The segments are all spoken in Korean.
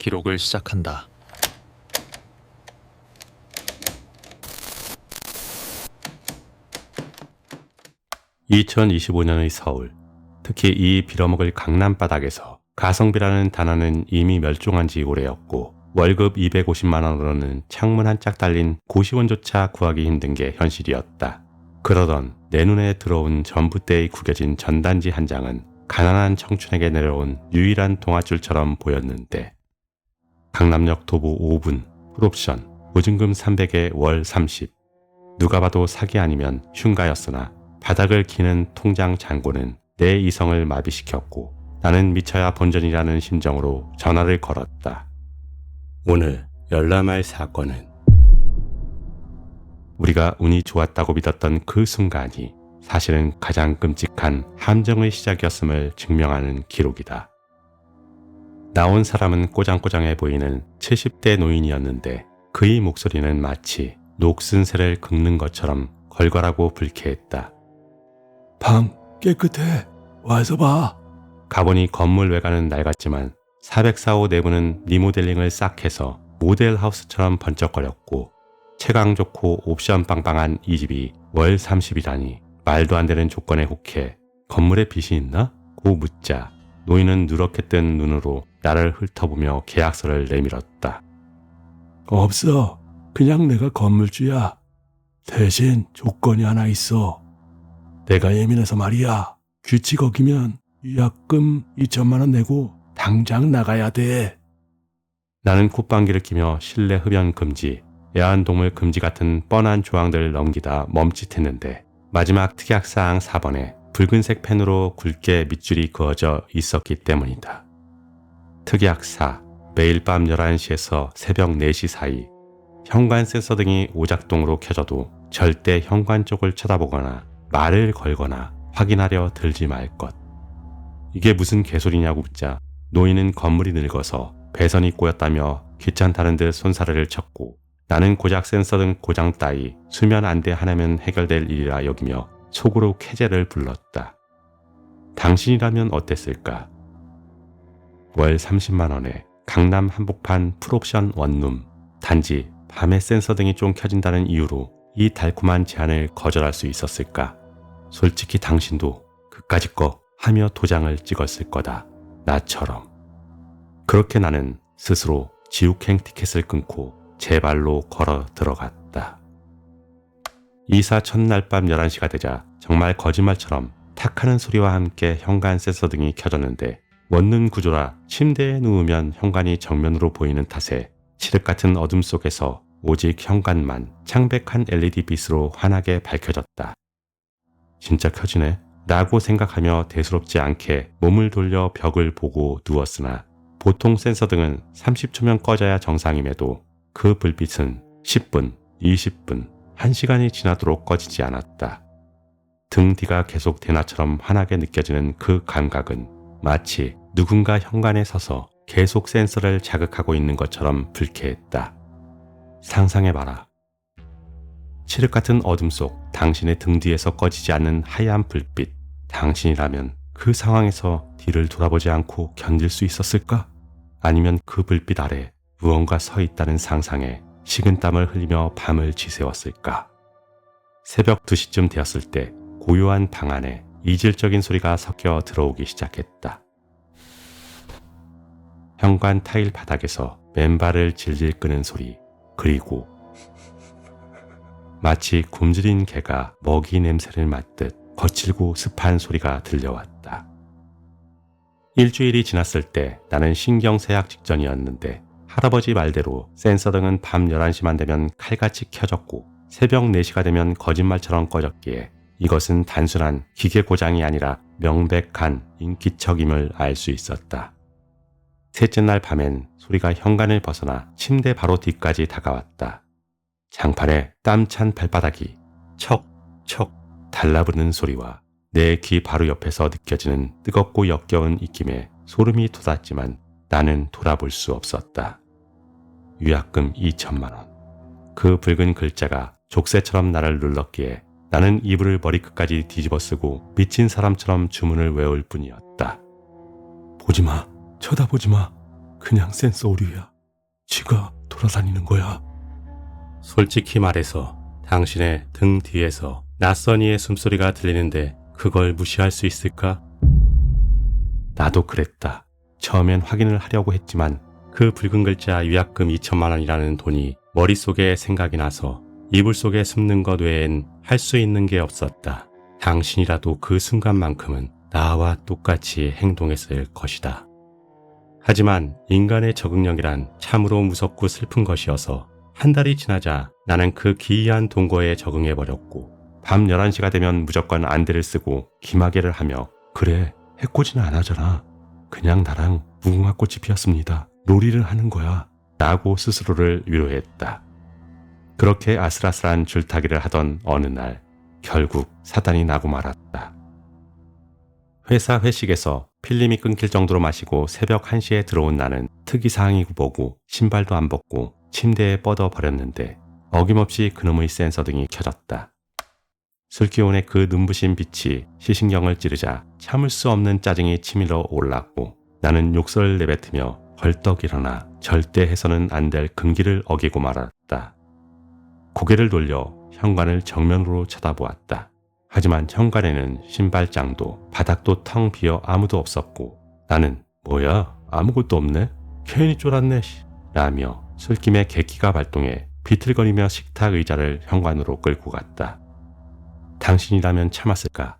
기록을 시작한다. (2025년의) 서울, 특히 이 빌어먹을 강남 바닥에서 가성비라는 단어는 이미 멸종한 지 오래였고 월급 250만 원으로는 창문 한 짝 달린 고시원조차 구하기 힘든 게 현실이었다. 그러던 내 눈에 들어온 전봇대의 구겨진 전단지 한 장은 가난한 청춘에게 내려온 유일한 동아줄처럼 보였는데, 강남역 도보 5분, 풀옵션, 보증금 300에 월 30. 누가 봐도 사기 아니면 흉가였으나 바닥을 기는 통장 잔고는 내 이성을 마비시켰고 나는 미쳐야 본전이라는 심정으로 전화를 걸었다. 오늘 열람할 사건은 우리가 운이 좋았다고 믿었던 그 순간이 사실은 가장 끔찍한 함정의 시작이었음을 증명하는 기록이다. 나온 사람은 꼬장꼬장해 보이는 70대 노인이었는데 그의 목소리는 마치 녹슨 새를 긁는 것처럼 걸걸하고 불쾌했다. 방 깨끗해. 와서 봐. 가보니 건물 외관은 낡았지만 404호 내부는 리모델링을 싹 해서 모델하우스처럼 번쩍거렸고 채광 좋고 옵션 빵빵한 이 집이 월 30이라니 말도 안 되는 조건에 혹해 건물에 빚이 있나? 고 묻자 노인은 누렇게 뜬 눈으로 나를 훑어보며 계약서를 내밀었다. 없어. 그냥 내가 건물주야. 대신 조건이 하나 있어. 내가 예민해서 말이야. 규칙 어기면 위약금 2천만 원 내고 당장 나가야 돼. 나는 콧방귀를 끼며 실내 흡연 금지, 애완동물 금지 같은 뻔한 조항들을 넘기다 멈칫했는데 마지막 특약사항 4번에 붉은색 펜으로 굵게 밑줄이 그어져 있었기 때문이다. 특약사, 매일 밤 11시에서 새벽 4시 사이 현관 센서 등이 오작동으로 켜져도 절대 현관 쪽을 쳐다보거나 말을 걸거나 확인하려 들지 말 것. 이게 무슨 개소리냐고 묻자 노인은 건물이 늙어서 배선이 꼬였다며 귀찮다는 듯 손사래를 쳤고 나는 고작 센서 등 고장 따위 수면 안대 하나면 해결될 일이라 여기며 속으로 쾌재를 불렀다. 당신이라면 어땠을까? 월 30만 원에 강남 한복판 풀옵션 원룸. 단지 밤에 센서 등이 좀 켜진다는 이유로 이 달콤한 제안을 거절할 수 있었을까? 솔직히 당신도 그까짓 거 하며 도장을 찍었을 거다. 나처럼. 그렇게 나는 스스로 지옥행 티켓을 끊고 제 발로 걸어 들어갔다. 이사 첫날 밤 11시가 되자 정말 거짓말처럼 탁하는 소리와 함께 현관 센서 등이 켜졌는데 원룸 구조라 침대에 누우면 현관이 정면으로 보이는 탓에 칠흑 같은 어둠 속에서 오직 현관만 창백한 LED 빛으로 환하게 밝혀졌다. 진짜 켜지네 라고 생각하며 대수롭지 않게 몸을 돌려 벽을 보고 누웠으나 보통 센서 등은 30초면 꺼져야 정상임에도 그 불빛은 10분, 20분, 1시간이 지나도록 꺼지지 않았다. 등 뒤가 계속 대나처럼 환하게 느껴지는 그 감각은 마치 누군가 현관에 서서 계속 센서를 자극하고 있는 것처럼 불쾌했다. 상상해봐라. 칠흑 같은 어둠 속 당신의 등 뒤에서 꺼지지 않는 하얀 불빛. 당신이라면 그 상황에서 뒤를 돌아보지 않고 견딜 수 있었을까? 아니면 그 불빛 아래 무언가 서 있다는 상상에 식은땀을 흘리며 밤을 지새웠을까? 새벽 2시쯤 되었을 때 고요한 방 안에 이질적인 소리가 섞여 들어오기 시작했다. 현관 타일 바닥에서 맨발을 질질 끄는 소리, 그리고 마치 굶주린 개가 먹이 냄새를 맡듯 거칠고 습한 소리가 들려왔다. 일주일이 지났을 때 나는 신경쇠약 직전이었는데 할아버지 말대로 센서 등은 밤 11시만 되면 칼같이 켜졌고 새벽 4시가 되면 거짓말처럼 꺼졌기에 이것은 단순한 기계 고장이 아니라 명백한 인기척임을 알 수 있었다. 셋째 날 밤엔 소리가 현관을 벗어나 침대 바로 뒤까지 다가왔다. 장판에 땀찬 발바닥이 척척 달라붙는 소리와 내 귀 바로 옆에서 느껴지는 뜨겁고 역겨운 입김에 소름이 돋았지만 나는 돌아볼 수 없었다. 위약금 2천만 원. 그 붉은 글자가 족쇄처럼 나를 눌렀기에 나는 이불을 머리끝까지 뒤집어 쓰고 미친 사람처럼 주문을 외울 뿐이었다. 보지마. 쳐다보지마. 그냥 센서 오류야. 쥐가 돌아다니는 거야. 솔직히 말해서 당신의 등 뒤에서 낯선 이의 숨소리가 들리는데 그걸 무시할 수 있을까? 나도 그랬다. 처음엔 확인을 하려고 했지만 그 붉은 글자 위약금 2천만 원이라는 돈이 머릿속에 생각이 나서 이불 속에 숨는 것 외엔 할 수 있는 게 없었다. 당신이라도 그 순간만큼은 나와 똑같이 행동했을 것이다. 하지만 인간의 적응력이란 참으로 무섭고 슬픈 것이어서 한 달이 지나자 나는 그 기이한 동거에 적응해버렸고 밤 11시가 되면 무조건 안대를 쓰고 기마개를 하며 그래 해코지는 안 하잖아. 그냥 나랑 무궁화꽃이 피었습니다. 놀이를 하는 거야. 라고 스스로를 위로했다. 그렇게 아슬아슬한 줄타기를 하던 어느 날 결국 사단이 나고 말았다. 회사 회식에서 필름이 끊길 정도로 마시고 새벽 1시에 들어온 나는 특이사항이고 뭐고 신발도 안 벗고 침대에 뻗어버렸는데 어김없이 그놈의 센서 등이 켜졌다. 술기운의 그 눈부신 빛이 시신경을 찌르자 참을 수 없는 짜증이 치밀어 올랐고 나는 욕설을 내뱉으며 벌떡 일어나 절대 해서는 안 될 금기를 어기고 말았다. 고개를 돌려 현관을 정면으로 쳐다보았다. 하지만 현관에는 신발장도 바닥도 텅 비어 아무도 없었고 나는 뭐야 아무것도 없네? 괜히 쫄았네 라며 술김에 객기가 발동해 비틀거리며 식탁 의자를 현관으로 끌고 갔다. 당신이라면 참았을까?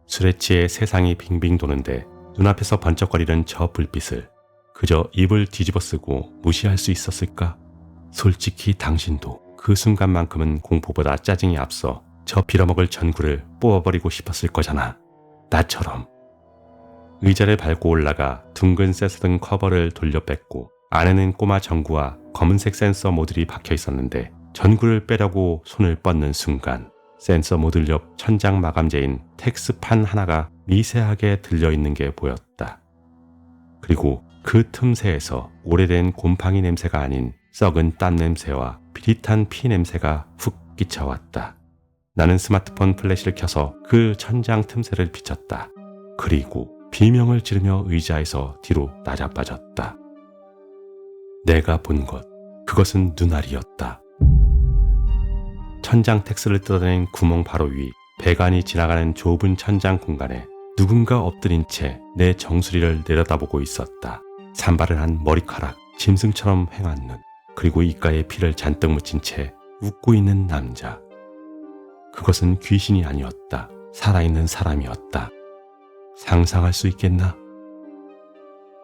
술에 취해 세상이 빙빙 도는데 눈앞에서 번쩍거리는 저 불빛을 그저 입을 뒤집어 쓰고 무시할 수 있었을까? 솔직히 당신도 그 순간만큼은 공포보다 짜증이 앞서 저 빌어먹을 전구를 뽑아버리고 싶었을 거잖아. 나처럼. 의자를 밟고 올라가 둥근 세서등 커버를 돌려 뺐고 안에는 꼬마 전구와 검은색 센서 모듈이 박혀 있었는데 전구를 빼려고 손을 뻗는 순간 센서 모듈 옆 천장 마감재인 텍스판 하나가 미세하게 들려있는 게 보였다. 그리고 그 틈새에서 오래된 곰팡이 냄새가 아닌 썩은 땀 냄새와 비릿한 피 냄새가 훅 끼쳐왔다. 나는 스마트폰 플래시를 켜서 그 천장 틈새를 비쳤다. 그리고 비명을 지르며 의자에서 뒤로 낮아빠졌다. 내가 본 것, 그것은 눈알이었다. 천장 텍스를 뜯어낸 구멍 바로 위, 배관이 지나가는 좁은 천장 공간에 누군가 엎드린 채 내 정수리를 내려다보고 있었다. 산발을 한 머리카락, 짐승처럼 횡한 눈, 그리고 입가에 피를 잔뜩 묻힌 채 웃고 있는 남자. 그것은 귀신이 아니었다. 살아있는 사람이었다. 상상할 수 있겠나?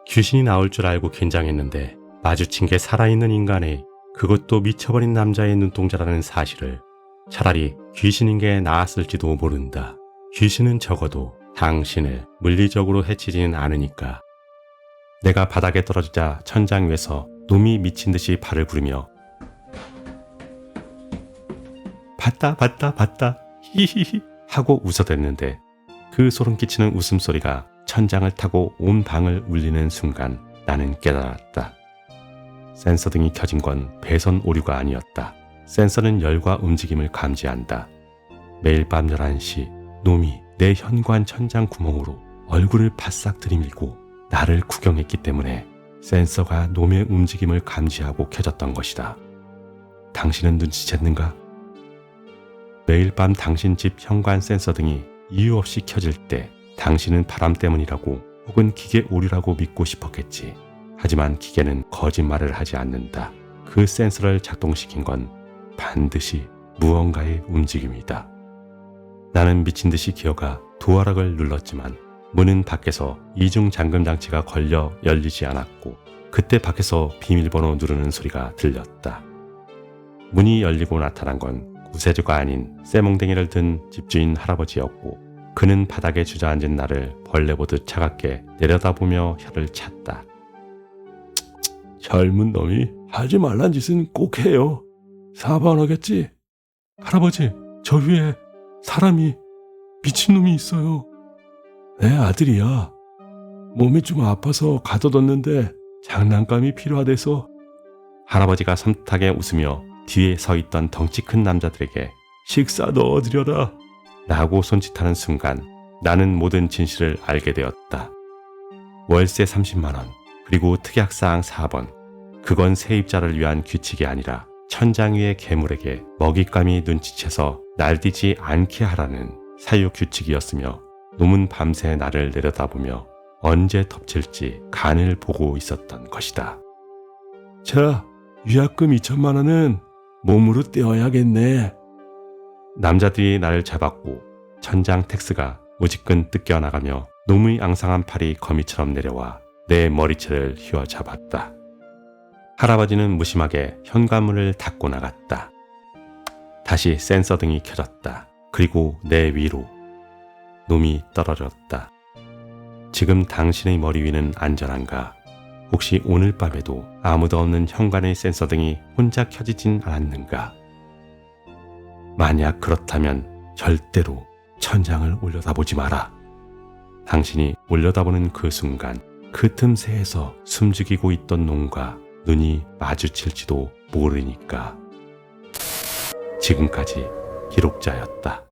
귀신이 나올 줄 알고 긴장했는데 마주친 게 살아있는 인간의, 그것도 미쳐버린 남자의 눈동자라는 사실을 차라리 귀신인 게 나았을지도 모른다. 귀신은 적어도 당신을 물리적으로 해치지는 않으니까. 내가 바닥에 떨어지자 천장 위에서 놈이 미친 듯이 발을 구르며 봤다 히히히 하고 웃어댔는데 그 소름 끼치는 웃음소리가 천장을 타고 온 방을 울리는 순간 나는 깨달았다. 센서 등이 켜진 건 배선 오류가 아니었다. 센서는 열과 움직임을 감지한다. 매일 밤 11시 놈이 내 현관 천장 구멍으로 얼굴을 바싹 들이밀고 나를 구경했기 때문에 센서가 놈의 움직임을 감지하고 켜졌던 것이다. 당신은 눈치챘는가? 매일 밤 당신 집 현관 센서 등이 이유 없이 켜질 때 당신은 바람 때문이라고 혹은 기계 오류라고 믿고 싶었겠지. 하지만 기계는 거짓말을 하지 않는다. 그 센서를 작동시킨 건 반드시 무언가의 움직임이다. 나는 미친 듯이 기어가 도어락을 눌렀지만 문은 밖에서 이중 잠금 장치가 걸려 열리지 않았고 그때 밖에서 비밀번호 누르는 소리가 들렸다. 문이 열리고 나타난 건 구세주가 아닌 쇠몽댕이를 든 집주인 할아버지였고 그는 바닥에 주저앉은 나를 벌레 보듯 차갑게 내려다보며 혀를 찼다. 젊은 놈이 하지 말란 짓은 꼭 해요. 사반하겠지? 할아버지, 저 위에 사람이 미친놈이 있어요. 내 아들이야. 몸이 좀 아파서 가둬뒀는데 장난감이 필요하대서. 할아버지가 섬뜩하게 웃으며 뒤에 서 있던 덩치 큰 남자들에게 식사 넣어드려라 라고 손짓하는 순간 나는 모든 진실을 알게 되었다. 월세 30만 원, 그리고 특약사항 4번. 그건 세입자를 위한 규칙이 아니라 천장 위의 괴물에게 먹잇감이 눈치채서 날뛰지 않게 하라는 사유 규칙이었으며 놈은 밤새 나를 내려다보며 언제 덮칠지 간을 보고 있었던 것이다. 자, 위약금 2천만 원은 몸으로 떼어야겠네. 남자들이 나를 잡았고 천장 텍스가 무지끈 뜯겨나가며 놈의 앙상한 팔이 거미처럼 내려와 내 머리채를 휘어잡았다. 할아버지는 무심하게 현관문을 닫고 나갔다. 다시 센서등이 켜졌다. 그리고 내 위로 놈이 떨어졌다. 지금 당신의 머리 위는 안전한가? 혹시 오늘 밤에도 아무도 없는 현관의 센서등이 혼자 켜지진 않았는가? 만약 그렇다면 절대로 천장을 올려다보지 마라. 당신이 올려다보는 그 순간 그 틈새에서 숨죽이고 있던 놈과 눈이 마주칠지도 모르니까. 지금까지 기록자였다.